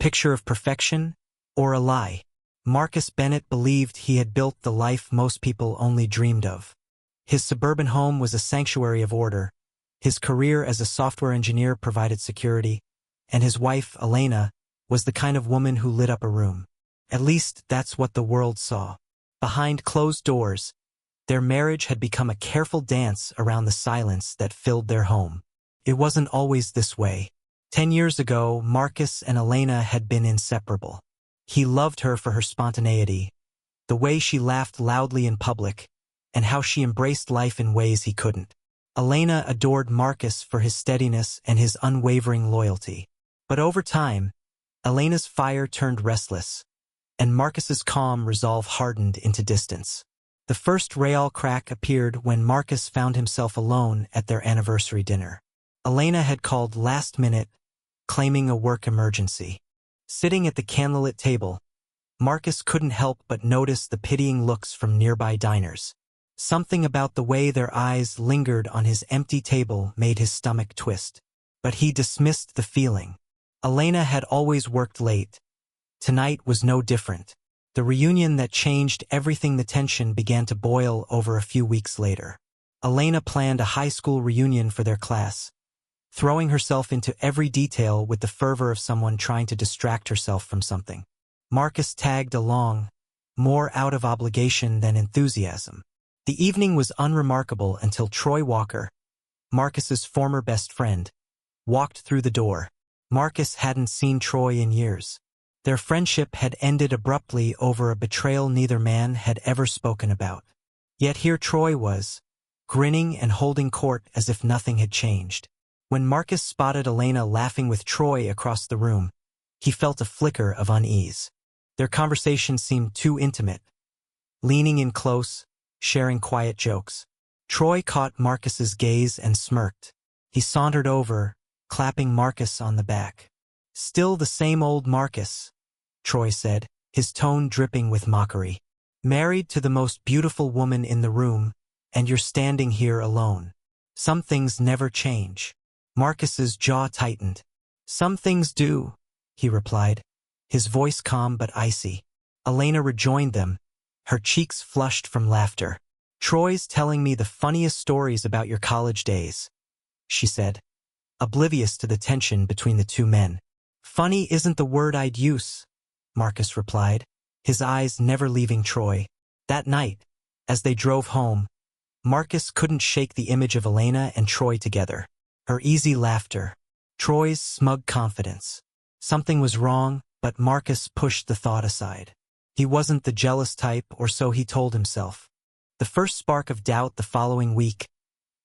picture of perfection or a lie? Marcus Bennett believed he had built the life most people only dreamed of. His suburban home was a sanctuary of order, his career as a software engineer provided security, and his wife, Elena, was the kind of woman who lit up a room. At least that's what the world saw. Behind closed doors, their marriage had become a careful dance around the silence that filled their home. It wasn't always this way. 10 years ago, Marcus and Elena had been inseparable. He loved her for her spontaneity, the way she laughed loudly in public, and how she embraced life in ways he couldn't. Elena adored Marcus for his steadiness and his unwavering loyalty. But over time, Elena's fire turned restless, and Marcus's calm resolve hardened into distance. The first real crack appeared when Marcus found himself alone at their anniversary dinner. Elena had called last minute, claiming a work emergency. Sitting at the candlelit table, Marcus couldn't help but notice the pitying looks from nearby diners. Something about the way their eyes lingered on his empty table made his stomach twist. But he dismissed the feeling. Elena had always worked late. Tonight was no different. The reunion that changed everything. The tension began to boil over a few weeks later. Elena planned a high school reunion for their class, throwing herself into every detail with the fervor of someone trying to distract herself from something. Marcus tagged along, more out of obligation than enthusiasm. The evening was unremarkable until Troy Walker, Marcus's former best friend, walked through the door. Marcus hadn't seen Troy in years. Their friendship had ended abruptly over a betrayal neither man had ever spoken about. Yet here Troy was, grinning and holding court as if nothing had changed. When Marcus spotted Elena laughing with Troy across the room, he felt a flicker of unease. Their conversation seemed too intimate. Leaning in close, sharing quiet jokes. Troy caught Marcus's gaze and smirked. He sauntered over, clapping Marcus on the back. "Still the same old Marcus," Troy said, his tone dripping with mockery. "Married to the most beautiful woman in the room, and you're standing here alone. Some things never change." Marcus's jaw tightened. "Some things do," he replied, his voice calm but icy. Elena rejoined them, her cheeks flushed from laughter. "Troy's telling me the funniest stories about your college days," she said, oblivious to the tension between the two men. "Funny isn't the word I'd use," Marcus replied, his eyes never leaving Troy. That night, as they drove home, Marcus couldn't shake the image of Elena and Troy together. Her easy laughter, Troy's smug confidence. Something was wrong, but Marcus pushed the thought aside. He wasn't the jealous type, or so he told himself. The first spark of doubt the following week,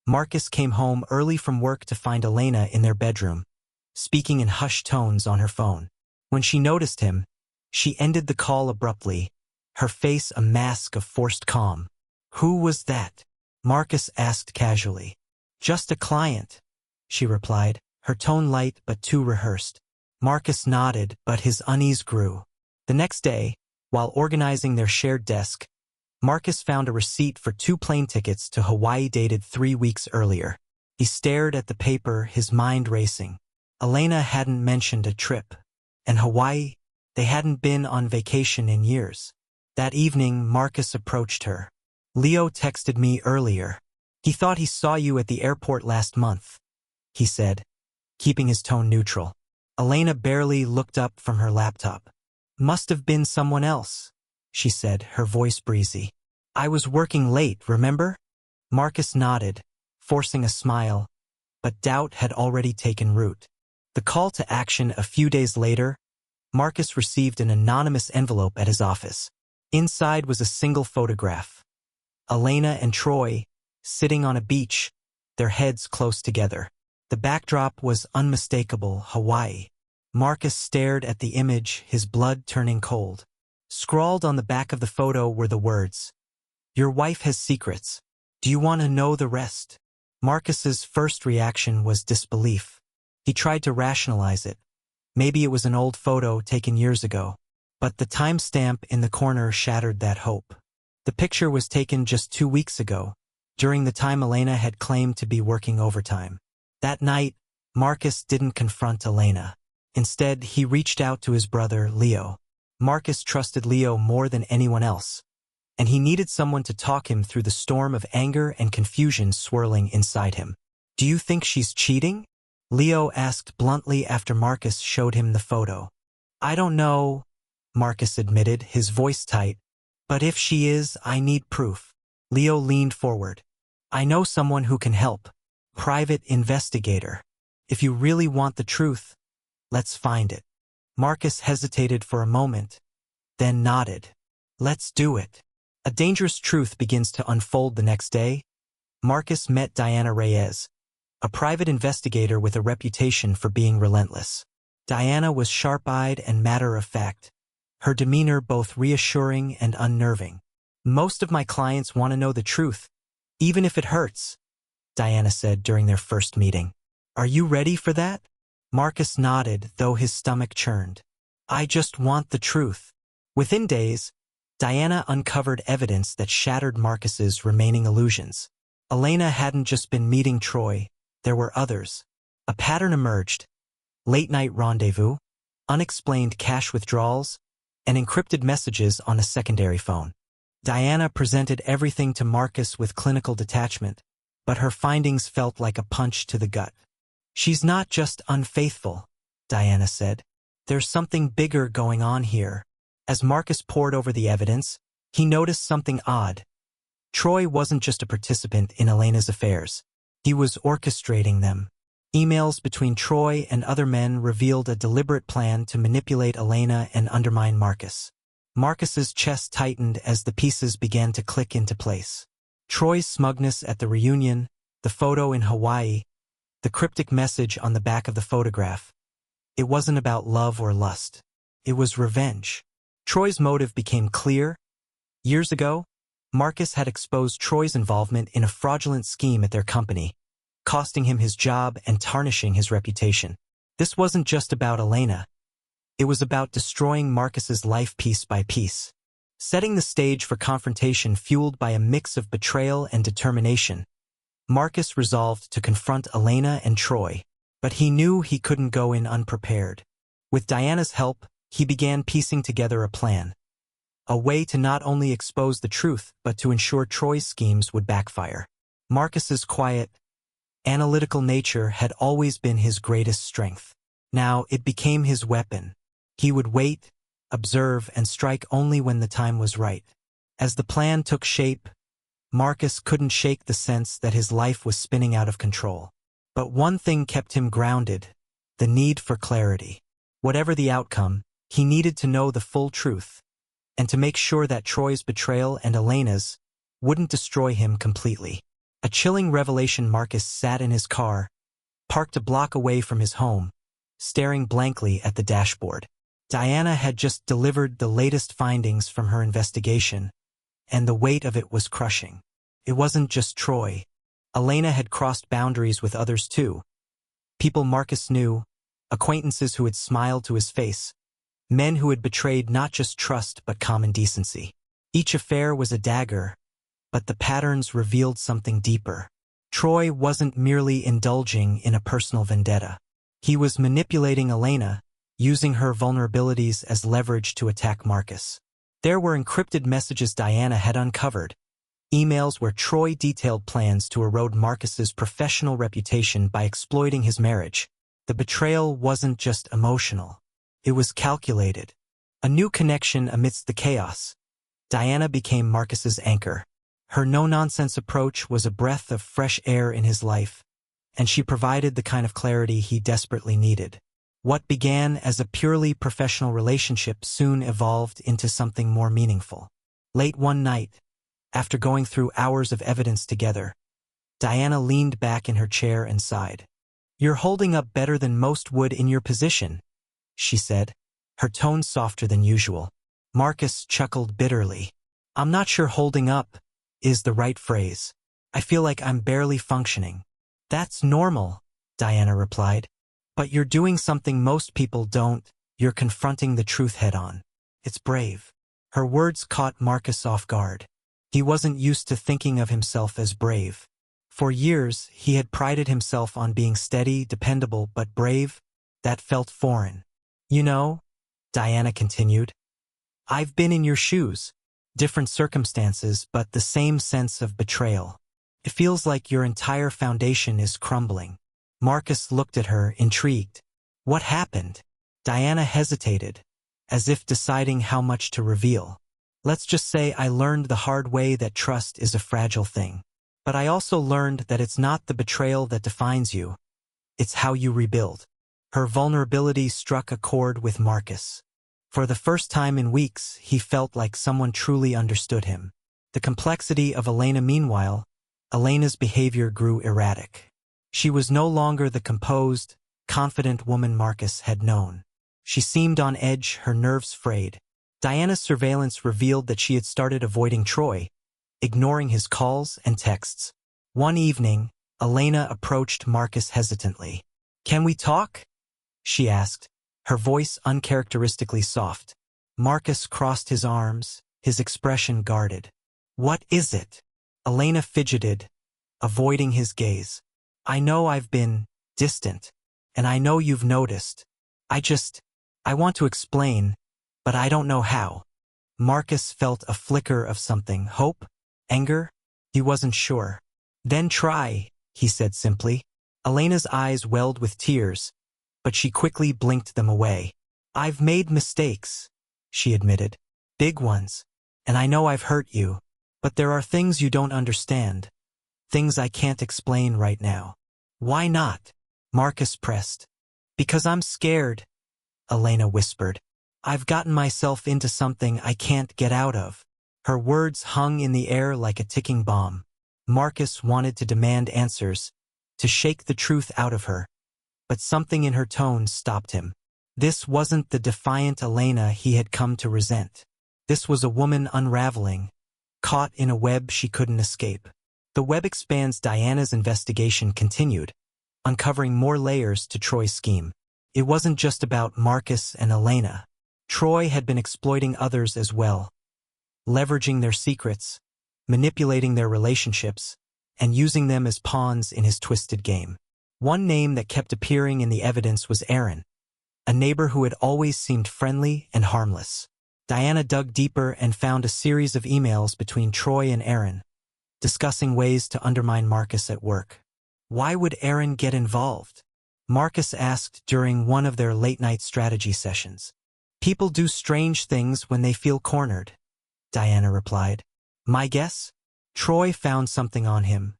Marcus came home early from work to find Elena in their bedroom, speaking in hushed tones on her phone. When she noticed him, she ended the call abruptly, her face a mask of forced calm. "Who was that?" Marcus asked casually. "Just a client," she replied, her tone light but too rehearsed. Marcus nodded, but his unease grew. The next day, while organizing their shared desk, Marcus found a receipt for 2 plane tickets to Hawaii dated 3 weeks earlier. He stared at the paper, his mind racing. Elena hadn't mentioned a trip. And Hawaii? They hadn't been on vacation in years. That evening, Marcus approached her. "Leo texted me earlier. He thought he saw you at the airport last month," he said, keeping his tone neutral. Elena barely looked up from her laptop. "Must have been someone else," she said, her voice breezy. "I was working late, remember?" Marcus nodded, forcing a smile, but doubt had already taken root. The call to action a few days later, Marcus received an anonymous envelope at his office. Inside was a single photograph. Elena and Troy, sitting on a beach, their heads close together. The backdrop was unmistakable, Hawaii. Marcus stared at the image, his blood turning cold. Scrawled on the back of the photo were the words, "Your wife has secrets. Do you want to know the rest?" Marcus's first reaction was disbelief. He tried to rationalize it. Maybe it was an old photo taken years ago. But the timestamp in the corner shattered that hope. The picture was taken just 2 weeks ago, during the time Elena had claimed to be working overtime. That night, Marcus didn't confront Elena. Instead, he reached out to his brother, Leo. Marcus trusted Leo more than anyone else, and he needed someone to talk him through the storm of anger and confusion swirling inside him. "Do you think she's cheating?" Leo asked bluntly after Marcus showed him the photo. "I don't know," Marcus admitted, his voice tight. "But if she is, I need proof." Leo leaned forward. "I know someone who can help. Private investigator. If you really want the truth, let's find it." Marcus hesitated for a moment, then nodded. "Let's do it." A dangerous truth begins to unfold the next day. Marcus met Diana Reyes, a private investigator with a reputation for being relentless. Diana was sharp-eyed and matter-of-fact, her demeanor both reassuring and unnerving. "Most of my clients want to know the truth, even if it hurts," Diana said during their first meeting. "Are you ready for that?" Marcus nodded, though his stomach churned. "I just want the truth." Within days, Diana uncovered evidence that shattered Marcus's remaining illusions. Elena hadn't just been meeting Troy, there were others. A pattern emerged: late-night rendezvous, unexplained cash withdrawals, and encrypted messages on a secondary phone. Diana presented everything to Marcus with clinical detachment, but her findings felt like a punch to the gut. "She's not just unfaithful," Diana said. "There's something bigger going on here." As Marcus pored over the evidence, he noticed something odd. Troy wasn't just a participant in Elena's affairs. He was orchestrating them. Emails between Troy and other men revealed a deliberate plan to manipulate Elena and undermine Marcus. Marcus's chest tightened as the pieces began to click into place. Troy's smugness at the reunion, the photo in Hawaii, the cryptic message on the back of the photograph. It wasn't about love or lust. It was revenge. Troy's motive became clear. Years ago, Marcus had exposed Troy's involvement in a fraudulent scheme at their company, costing him his job and tarnishing his reputation. This wasn't just about Elena. It was about destroying Marcus's life piece by piece. Setting the stage for confrontation fueled by a mix of betrayal and determination, Marcus resolved to confront Elena and Troy, but he knew he couldn't go in unprepared. With Diana's help, he began piecing together a plan. A way to not only expose the truth, but to ensure Troy's schemes would backfire. Marcus's quiet, analytical nature had always been his greatest strength. Now it became his weapon. He would wait, observe, and strike only when the time was right. As the plan took shape, Marcus couldn't shake the sense that his life was spinning out of control. But one thing kept him grounded: the need for clarity. Whatever the outcome, he needed to know the full truth, and to make sure that Troy's betrayal and Elena's wouldn't destroy him completely. A chilling revelation: Marcus sat in his car, parked a block away from his home, staring blankly at the dashboard. Diana had just delivered the latest findings from her investigation, and the weight of it was crushing. It wasn't just Troy. Elena had crossed boundaries with others too. People Marcus knew, acquaintances who had smiled to his face, men who had betrayed not just trust but common decency. Each affair was a dagger, but the patterns revealed something deeper. Troy wasn't merely indulging in a personal vendetta. He was manipulating Elena, using her vulnerabilities as leverage to attack Marcus. There were encrypted messages Diana had uncovered, emails where Troy detailed plans to erode Marcus's professional reputation by exploiting his marriage. The betrayal wasn't just emotional. It was calculated. A new connection amidst the chaos. Diana became Marcus's anchor. Her no-nonsense approach was a breath of fresh air in his life, and she provided the kind of clarity he desperately needed. What began as a purely professional relationship soon evolved into something more meaningful. Late one night, after going through hours of evidence together, Diana leaned back in her chair and sighed. "You're holding up better than most would in your position," she said, her tone softer than usual. Marcus chuckled bitterly. "I'm not sure holding up is the right phrase. I feel like I'm barely functioning." "That's normal," Diana replied. "But you're doing something most people don't. You're confronting the truth head-on. It's brave." Her words caught Marcus off guard. He wasn't used to thinking of himself as brave. For years, he had prided himself on being steady, dependable, but brave, that felt foreign. You know, Diana continued, I've been in your shoes. Different circumstances, but the same sense of betrayal. It feels like your entire foundation is crumbling. Marcus looked at her, intrigued. What happened? Diana hesitated, as if deciding how much to reveal. Let's just say I learned the hard way that trust is a fragile thing. But I also learned that it's not the betrayal that defines you. It's how you rebuild. Her vulnerability struck a chord with Marcus. For the first time in weeks, he felt like someone truly understood him. The complexity of Elena meanwhile, Elena's behavior grew erratic. She was no longer the composed, confident woman Marcus had known. She seemed on edge, her nerves frayed. Diana's surveillance revealed that she had started avoiding Troy, ignoring his calls and texts. One evening, Elena approached Marcus hesitantly. "Can we talk?" she asked, her voice uncharacteristically soft. Marcus crossed his arms, his expression guarded. "What is it?" Elena fidgeted, avoiding his gaze. "I know I've been distant, and I know you've noticed. I want to explain, but I don't know how." Marcus felt a flicker of something, hope, anger? He wasn't sure. "Then try," he said simply. Elena's eyes welled with tears, but she quickly blinked them away. "I've made mistakes," she admitted. "Big ones. And I know I've hurt you. But there are things you don't understand. Things I can't explain right now." "Why not?" Marcus pressed. "Because I'm scared," Elena whispered. "I've gotten myself into something I can't get out of." Her words hung in the air like a ticking bomb. Marcus wanted to demand answers, to shake the truth out of her. But something in her tone stopped him. This wasn't the defiant Elena he had come to resent. This was a woman unraveling, caught in a web she couldn't escape. The web expands. Diana's investigation continued, uncovering more layers to Troy's scheme. It wasn't just about Marcus and Elena. Troy had been exploiting others as well, leveraging their secrets, manipulating their relationships, and using them as pawns in his twisted game. One name that kept appearing in the evidence was Aaron, a neighbor who had always seemed friendly and harmless. Diana dug deeper and found a series of emails between Troy and Aaron, discussing ways to undermine Marcus at work. Why would Aaron get involved? Marcus asked during one of their late-night strategy sessions. "People do strange things when they feel cornered," Diana replied. "My guess? Troy found something on him,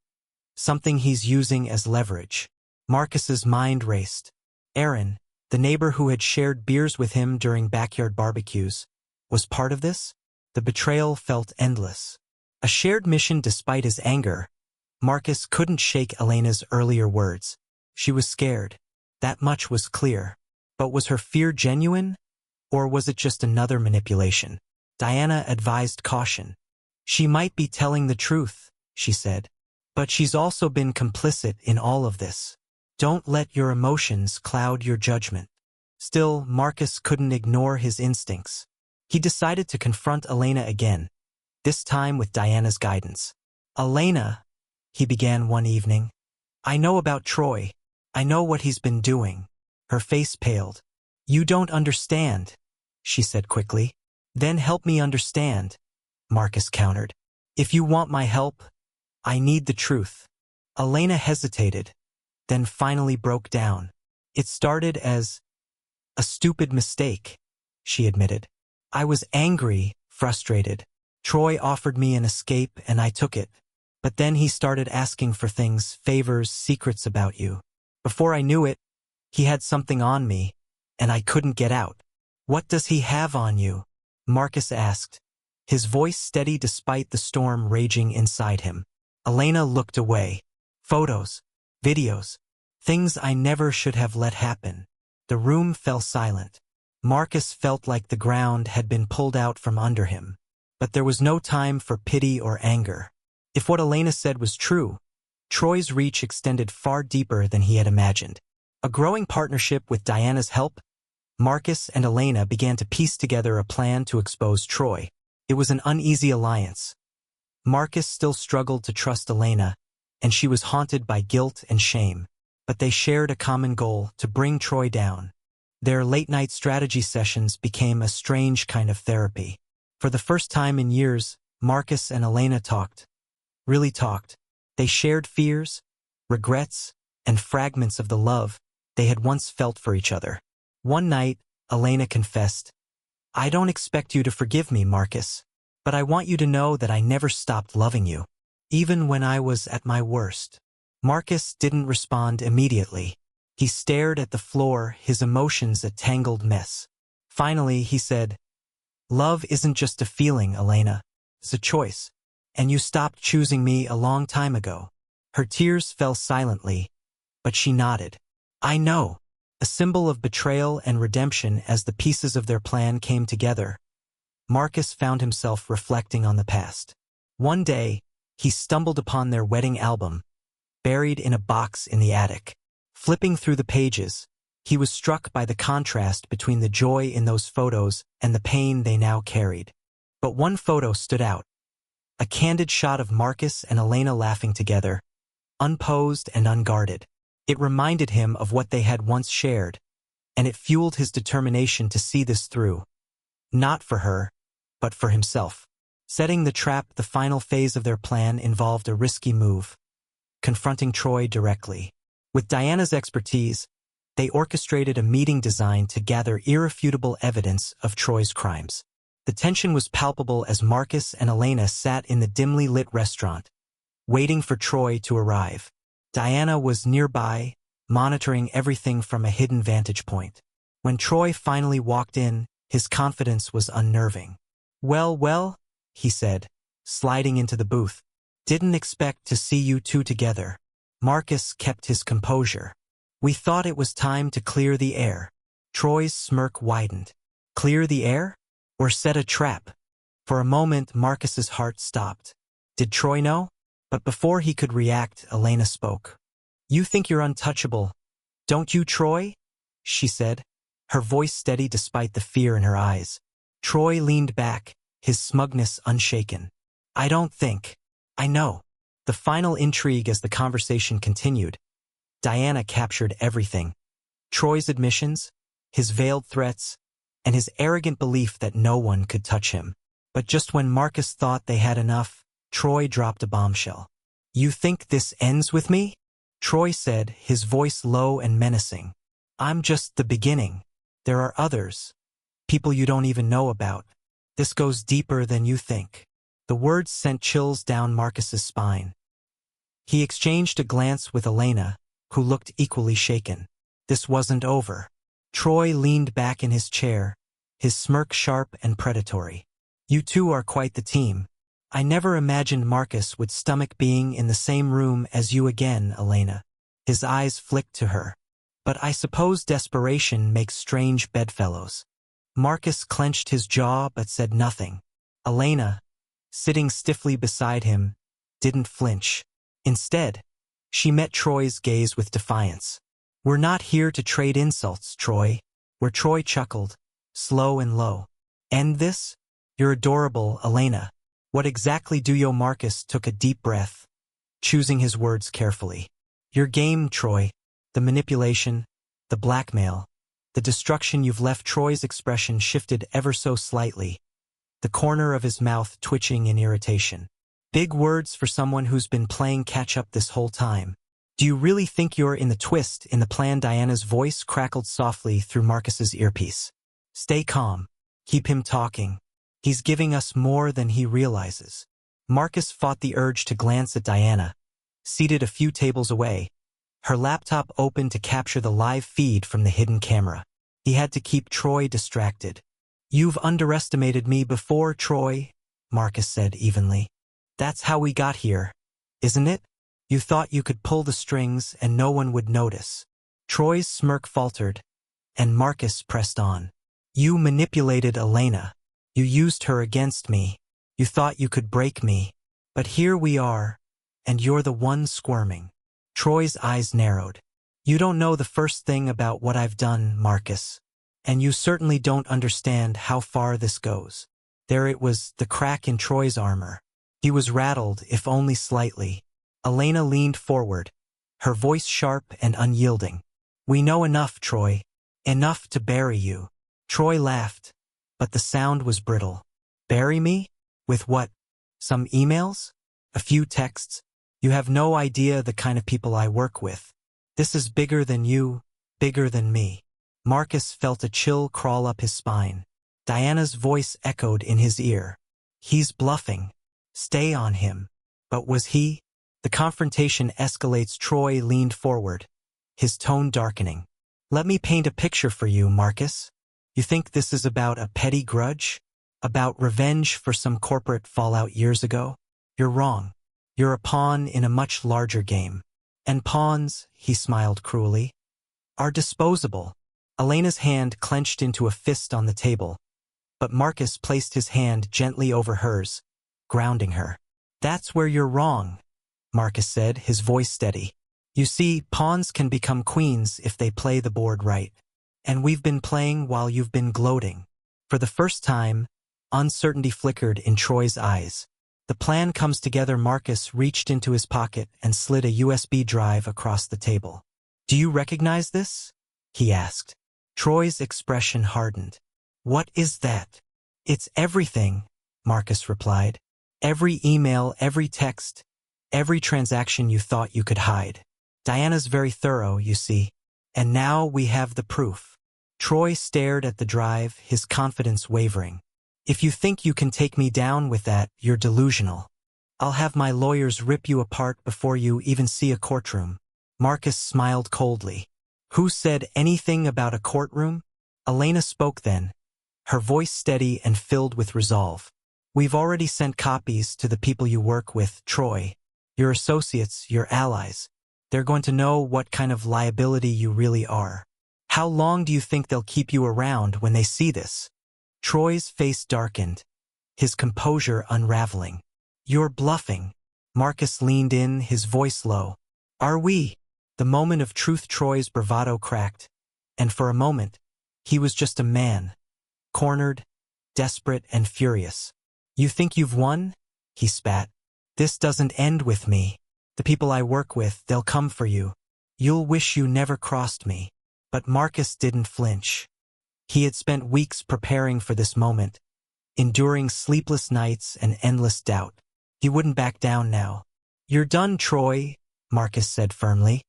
something he's using as leverage." Marcus's mind raced. Aaron, the neighbor who had shared beers with him during backyard barbecues, was part of this? The betrayal felt endless. A shared mission despite his anger. Marcus couldn't shake Elena's earlier words. She was scared. That much was clear. But was her fear genuine? Or was it just another manipulation? Diana advised caution. "She might be telling the truth," she said. "But she's also been complicit in all of this. Don't let your emotions cloud your judgment." Still, Marcus couldn't ignore his instincts. He decided to confront Elena again, this time with Diana's guidance. "Elena," he began one evening, "I know about Troy. I know what he's been doing." Her face paled. "You don't understand," she said quickly. "Then help me understand," Marcus countered. "If you want my help, I need the truth." Elena hesitated, then finally broke down. "It started as a stupid mistake," she admitted. "I was angry, frustrated. Troy offered me an escape and I took it. But then he started asking for things, favors, secrets about you. Before I knew it, he had something on me, and I couldn't get out." "What does he have on you?" Marcus asked, his voice steady despite the storm raging inside him. Elena looked away. "Photos, videos, things I never should have let happen." The room fell silent. Marcus felt like the ground had been pulled out from under him. But there was no time for pity or anger. If what Elena said was true, Troy's reach extended far deeper than he had imagined. A growing partnership with Diana's help, Marcus and Elena began to piece together a plan to expose Troy. It was an uneasy alliance. Marcus still struggled to trust Elena, and she was haunted by guilt and shame. But they shared a common goal: to bring Troy down. Their late-night strategy sessions became a strange kind of therapy. For the first time in years, Marcus and Elena talked. Really talked. They shared fears, regrets, and fragments of the love they had once felt for each other. One night, Elena confessed, "I don't expect you to forgive me, Marcus, but I want you to know that I never stopped loving you, even when I was at my worst." Marcus didn't respond immediately. He stared at the floor, his emotions a tangled mess. Finally, he said, "Love isn't just a feeling, Elena. It's a choice. And you stopped choosing me a long time ago." Her tears fell silently, but she nodded. "I know." A symbol of betrayal and redemption as the pieces of their plan came together. Marcus found himself reflecting on the past. One day, he stumbled upon their wedding album, buried in a box in the attic. Flipping through the pages, he was struck by the contrast between the joy in those photos and the pain they now carried. But one photo stood out. A candid shot of Marcus and Elena laughing together, unposed and unguarded. It reminded him of what they had once shared, and it fueled his determination to see this through. Not for her, but for himself. Setting the trap, the final phase of their plan involved a risky move, confronting Troy directly. With Diana's expertise, they orchestrated a meeting designed to gather irrefutable evidence of Troy's crimes. The tension was palpable as Marcus and Elena sat in the dimly lit restaurant, waiting for Troy to arrive. Diana was nearby, monitoring everything from a hidden vantage point. When Troy finally walked in, his confidence was unnerving. Well, he said, sliding into the booth. "Didn't expect to see you two together." Marcus kept his composure. "We thought it was time to clear the air." Troy's smirk widened. Clear the air? Or set a trap? For a moment, Marcus's heart stopped. Did Troy know? But before he could react, Elena spoke. "You think you're untouchable, don't you, Troy?" she said, her voice steady despite the fear in her eyes. Troy leaned back, his smugness unshaken. "I don't think. I know." The final intrigue as the conversation continued. Diana captured everything. Troy's admissions, his veiled threats, and his arrogant belief that no one could touch him. But just when Marcus thought they had enough, Troy dropped a bombshell. "You think this ends with me?" Troy said, his voice low and menacing. "I'm just the beginning. There are others. People you don't even know about. This goes deeper than you think." The words sent chills down Marcus's spine. He exchanged a glance with Elena, who looked equally shaken. This wasn't over. Troy leaned back in his chair, his smirk sharp and predatory. "You two are quite the team. I never imagined Marcus would stomach being in the same room as you again, Elena." His eyes flicked to her. "But I suppose desperation makes strange bedfellows." Marcus clenched his jaw but said nothing. Elena, sitting stiffly beside him, didn't flinch. Instead, she met Troy's gaze with defiance. "We're not here to trade insults, Troy." Where Troy chuckled, slow and low. "End this? You're adorable, Elena." "What exactly do you?" Marcus took a deep breath, choosing his words carefully. "Your game, Troy. The manipulation, the blackmail, the destruction you've left." Troy's expression shifted ever so slightly, the corner of his mouth twitching in irritation. "Big words for someone who's been playing catch-up this whole time. Do you really think you're in the twist in the plan?" Diana's voice crackled softly through Marcus's earpiece. "Stay calm. Keep him talking. He's giving us more than he realizes." Marcus fought the urge to glance at Diana, seated a few tables away, her laptop open to capture the live feed from the hidden camera. He had to keep Troy distracted. "You've underestimated me before, Troy," Marcus said evenly. "That's how we got here, isn't it? You thought you could pull the strings and no one would notice." Troy's smirk faltered, and Marcus pressed on. "You manipulated Elena. You used her against me. You thought you could break me. But here we are, and you're the one squirming." Troy's eyes narrowed. "You don't know the first thing about what I've done, Marcus. And you certainly don't understand how far this goes." There it was, the crack in Troy's armor. He was rattled, if only slightly. Elena leaned forward, her voice sharp and unyielding. "We know enough, Troy. Enough to bury you. Troy laughed, but the sound was brittle. Bury me? With what? Some emails? A few texts? You have no idea the kind of people I work with. This is bigger than you, bigger than me. Marcus felt a chill crawl up his spine. Diana's voice echoed in his ear. He's bluffing. Stay on him. But was he? The confrontation escalates. Troy leaned forward, his tone darkening. Let me paint a picture for you, Marcus. You think this is about a petty grudge? About revenge for some corporate fallout years ago? You're wrong. You're a pawn in a much larger game. And pawns, he smiled cruelly, are disposable. Elena's hand clenched into a fist on the table, but Marcus placed his hand gently over hers, grounding her. That's where you're wrong, Marcus said, his voice steady. You see, pawns can become queens if they play the board right. And we've been playing while you've been gloating. For the first time, uncertainty flickered in Troy's eyes. The plan comes together. Marcus reached into his pocket and slid a USB drive across the table. Do you recognize this? He asked. Troy's expression hardened. What is that? It's everything, Marcus replied. Every email, every text, every transaction you thought you could hide. Diana's very thorough, you see. And now we have the proof. Troy stared at the drive, his confidence wavering. If you think you can take me down with that, you're delusional. I'll have my lawyers rip you apart before you even see a courtroom. Marcus smiled coldly. Who said anything about a courtroom? Elena spoke then, her voice steady and filled with resolve. We've already sent copies to the people you work with, Troy. Your associates, your allies. They're going to know what kind of liability you really are. How long do you think they'll keep you around when they see this? Troy's face darkened, his composure unraveling. You're bluffing. Marcus leaned in, his voice low. Are we? The moment of truth. Troy's bravado cracked, and for a moment, he was just a man, cornered, desperate and furious. You think you've won? He spat. This doesn't end with me. The people I work with, they'll come for you. You'll wish you never crossed me. But Marcus didn't flinch. He had spent weeks preparing for this moment, enduring sleepless nights and endless doubt. He wouldn't back down now. You're done, Troy, Marcus said firmly.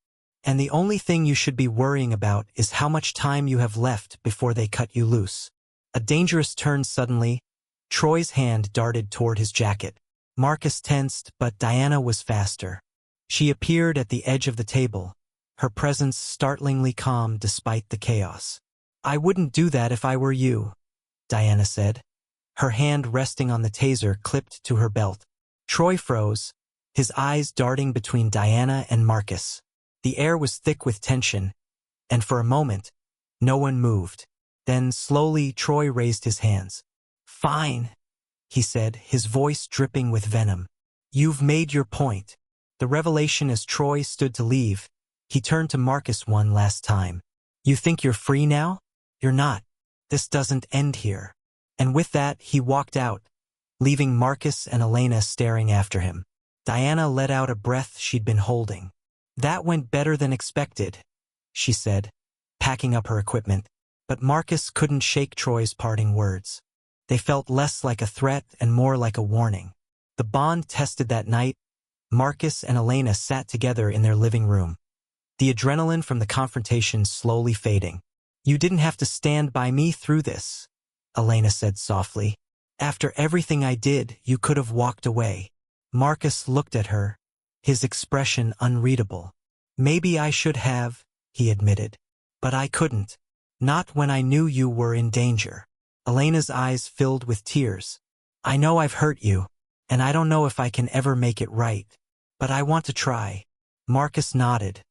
And the only thing you should be worrying about is how much time you have left before they cut you loose. A dangerous turn suddenly. Troy's hand darted toward his jacket. Marcus tensed, but Diana was faster. She appeared at the edge of the table, her presence startlingly calm despite the chaos. I wouldn't do that if I were you, Diana said, her hand resting on the taser clipped to her belt. Troy froze, his eyes darting between Diana and Marcus. The air was thick with tension, and for a moment, no one moved. Then slowly Troy raised his hands. Fine, he said, his voice dripping with venom. You've made your point. The revelation as Troy stood to leave, he turned to Marcus one last time. You think you're free now? You're not. This doesn't end here. And with that, he walked out, leaving Marcus and Elena staring after him. Diana let out a breath she'd been holding. That went better than expected, she said, packing up her equipment. But Marcus couldn't shake Troy's parting words. They felt less like a threat and more like a warning. The bond tested that night. Marcus and Elena sat together in their living room, the adrenaline from the confrontation slowly fading. You didn't have to stand by me through this, Elena said softly. After everything I did, you could have walked away. Marcus looked at her, his expression unreadable. Maybe I should have, he admitted. But I couldn't. Not when I knew you were in danger. Elena's eyes filled with tears. I know I've hurt you, and I don't know if I can ever make it right. But I want to try. Marcus nodded,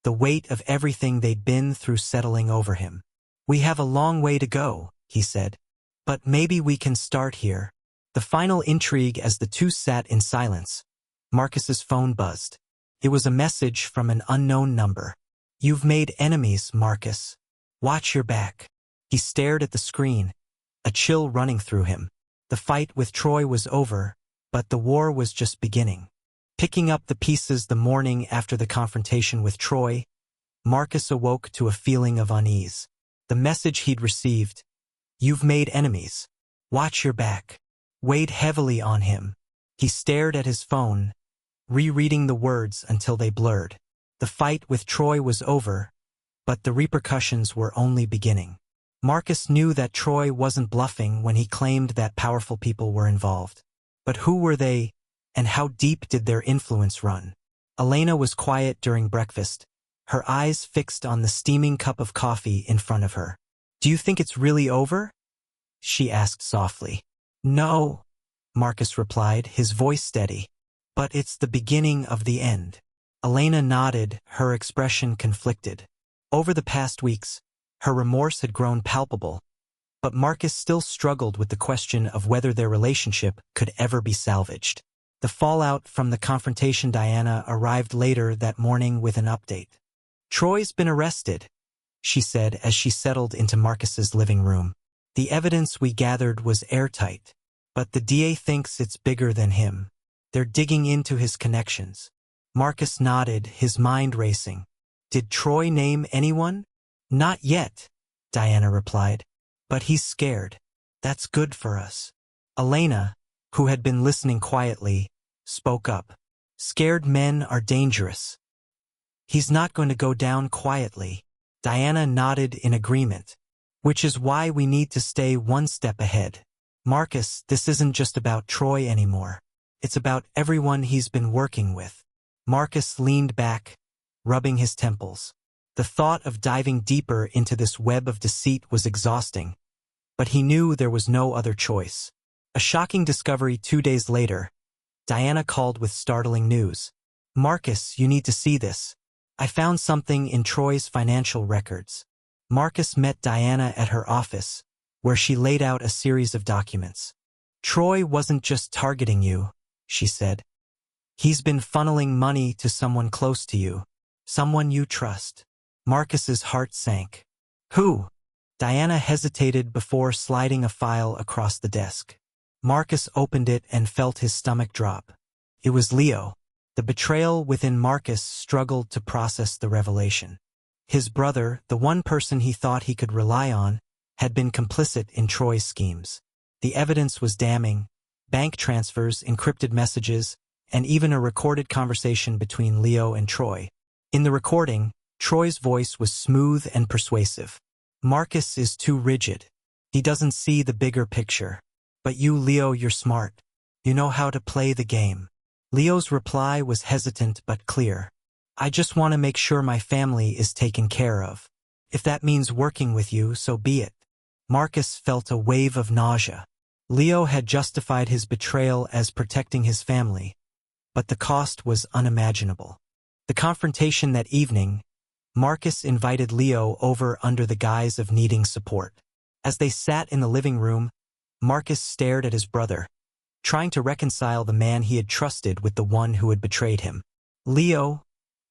the weight of everything they'd been through settling over him. We have a long way to go, he said. But maybe we can start here. The final intrigue as the two sat in silence. Marcus's phone buzzed. It was a message from an unknown number. You've made enemies, Marcus. Watch your back. He stared at the screen, a chill running through him. The fight with Troy was over, but the war was just beginning. Picking up the pieces the morning after the confrontation with Troy, Marcus awoke to a feeling of unease. The message he'd received, "You've made enemies. Watch your back," weighed heavily on him. He stared at his phone, rereading the words until they blurred. The fight with Troy was over, but the repercussions were only beginning. Marcus knew that Troy wasn't bluffing when he claimed that powerful people were involved. But who were they, and how deep did their influence run? Elena was quiet during breakfast, her eyes fixed on the steaming cup of coffee in front of her. "Do you think it's really over?" she asked softly. "No," Marcus replied, his voice steady. "But it's the beginning of the end." Elena nodded, her expression conflicted. Over the past weeks, her remorse had grown palpable, but Marcus still struggled with the question of whether their relationship could ever be salvaged. The fallout from the confrontation Diana arrived later that morning with an update. "Troy's been arrested," she said as she settled into Marcus's living room. "The evidence we gathered was airtight, but the DA thinks it's bigger than him. They're digging into his connections." Marcus nodded, his mind racing. "Did Troy name anyone?" "Not yet," Diana replied. "But he's scared. That's good for us." Elena, who had been listening quietly, spoke up. "Scared men are dangerous. He's not going to go down quietly." Diana nodded in agreement. "Which is why we need to stay one step ahead. Marcus, this isn't just about Troy anymore. It's about everyone he's been working with." Marcus leaned back, rubbing his temples. The thought of diving deeper into this web of deceit was exhausting, but he knew there was no other choice. A shocking discovery 2 days later, Diana called with startling news. "Marcus, you need to see this. I found something in Troy's financial records." Marcus met Diana at her office, where she laid out a series of documents. "Troy wasn't just targeting you," she said. "He's been funneling money to someone close to you, someone you trust." Marcus's heart sank. "Who?" Diana hesitated before sliding a file across the desk. Marcus opened it and felt his stomach drop. It was Leo. The betrayal within Marcus struggled to process the revelation. His brother, the one person he thought he could rely on, had been complicit in Troy's schemes. The evidence was damning: bank transfers, encrypted messages, and even a recorded conversation between Leo and Troy. In the recording, Troy's voice was smooth and persuasive. "Marcus is too rigid. He doesn't see the bigger picture. But you, Leo, you're smart. You know how to play the game." Leo's reply was hesitant but clear. "I just want to make sure my family is taken care of. If that means working with you, so be it." Marcus felt a wave of nausea. Leo had justified his betrayal as protecting his family, but the cost was unimaginable. The confrontation that evening, Marcus invited Leo over under the guise of needing support. As they sat in the living room, Marcus stared at his brother, trying to reconcile the man he had trusted with the one who had betrayed him. "Leo,"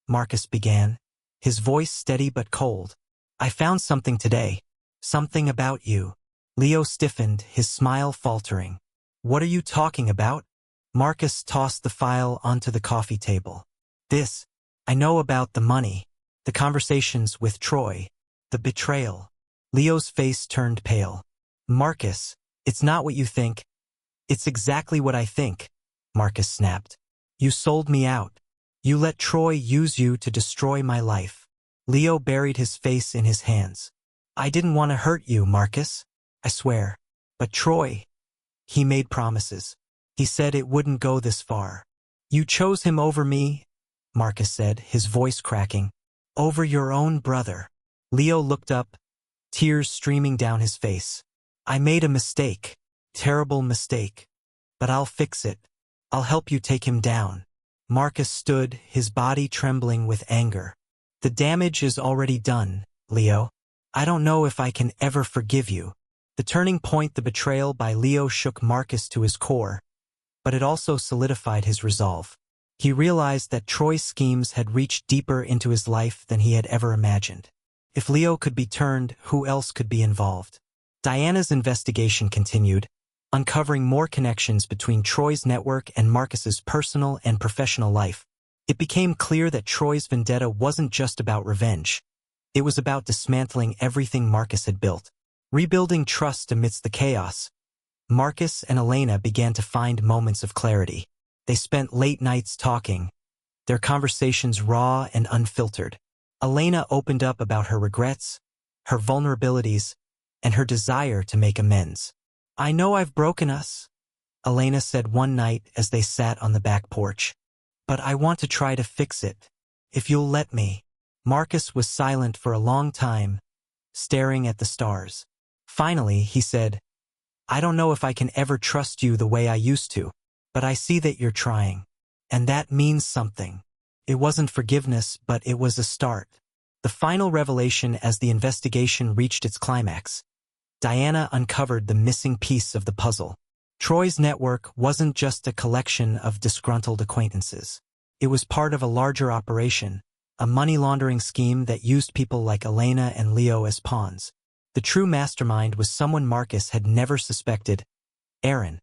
Marcus began, his voice steady but cold, "I found something today. Something about you." Leo stiffened, his smile faltering. "What are you talking about?" Marcus tossed the file onto the coffee table. I know about the money, the conversations with Troy, the betrayal." Leo's face turned pale. "Marcus, it's not what you think. It's exactly what I think," Marcus snapped. "You sold me out. You let Troy use you to destroy my life." Leo buried his face in his hands. "I didn't want to hurt you, Marcus. I swear. But Troy, he made promises. He said it wouldn't go this far. You chose him over me," Marcus said, his voice cracking. "Over your own brother." Leo looked up, tears streaming down his face. "I made a mistake. Terrible mistake. But I'll fix it. I'll help you take him down." Marcus stood, his body trembling with anger. "The damage is already done, Leo. I don't know if I can ever forgive you." The turning point, the betrayal by Leo, shook Marcus to his core, but it also solidified his resolve. He realized that Troy's schemes had reached deeper into his life than he had ever imagined. If Leo could be turned, who else could be involved? Diana's investigation continued, uncovering more connections between Troy's network and Marcus's personal and professional life. It became clear that Troy's vendetta wasn't just about revenge. It was about dismantling everything Marcus had built, rebuilding trust amidst the chaos. Marcus and Elena began to find moments of clarity. They spent late nights talking, their conversations raw and unfiltered. Elena opened up about her regrets, her vulnerabilities, and her desire to make amends. "I know I've broken us," Elena said one night as they sat on the back porch. "But I want to try to fix it, if you'll let me." Marcus was silent for a long time, staring at the stars. Finally, he said, "I don't know if I can ever trust you the way I used to, but I see that you're trying. And that means something." It wasn't forgiveness, but it was a start. The final revelation as the investigation reached its climax. Diana uncovered the missing piece of the puzzle. Troy's network wasn't just a collection of disgruntled acquaintances. It was part of a larger operation, a money laundering scheme that used people like Elena and Leo as pawns. The true mastermind was someone Marcus had never suspected: Aaron,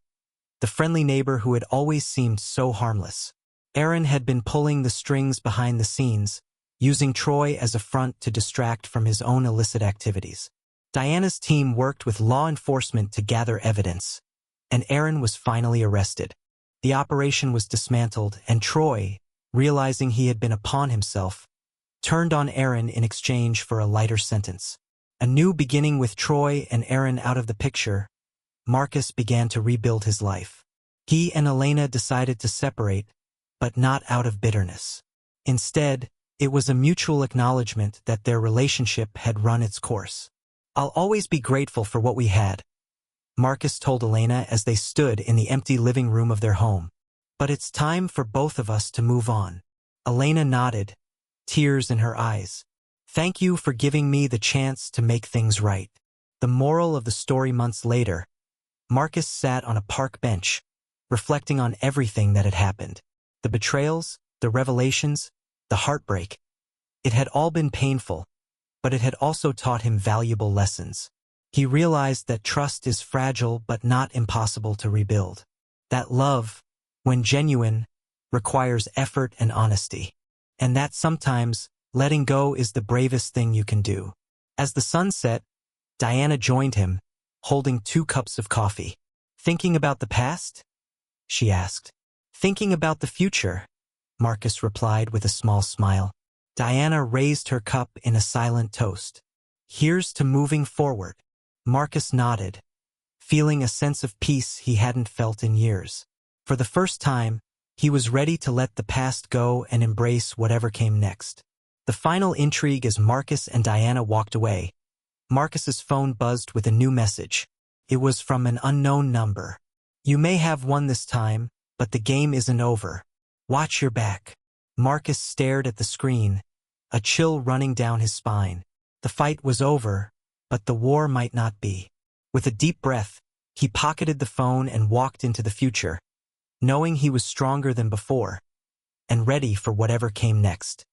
the friendly neighbor who had always seemed so harmless. Aaron had been pulling the strings behind the scenes, using Troy as a front to distract from his own illicit activities. Diana's team worked with law enforcement to gather evidence, and Aaron was finally arrested. The operation was dismantled, and Troy, realizing he had been a pawn himself, turned on Aaron in exchange for a lighter sentence. A new beginning with Troy and Aaron out of the picture, Marcus began to rebuild his life. He and Elena decided to separate, but not out of bitterness. Instead, it was a mutual acknowledgement that their relationship had run its course. "I'll always be grateful for what we had," Marcus told Elena as they stood in the empty living room of their home. "But it's time for both of us to move on." Elena nodded, tears in her eyes. "Thank you for giving me the chance to make things right." The moral of the story: months later, Marcus sat on a park bench, reflecting on everything that had happened. The betrayals, the revelations, the heartbreak. It had all been painful, but it had also taught him valuable lessons. He realized that trust is fragile but not impossible to rebuild. That love, when genuine, requires effort and honesty. And that sometimes, letting go is the bravest thing you can do. As the sun set, Diana joined him, holding 2 cups of coffee. "Thinking about the past?" she asked. "Thinking about the future," Marcus replied with a small smile. Diana raised her cup in a silent toast. "Here's to moving forward." Marcus nodded, feeling a sense of peace he hadn't felt in years. For the first time, he was ready to let the past go and embrace whatever came next. The final intrigue: as Marcus and Diana walked away, Marcus's phone buzzed with a new message. It was from an unknown number. "You may have won this time, but the game isn't over. Watch your back." Marcus stared at the screen, a chill running down his spine. The fight was over, but the war might not be. With a deep breath, he pocketed the phone and walked into the future, knowing he was stronger than before, and ready for whatever came next.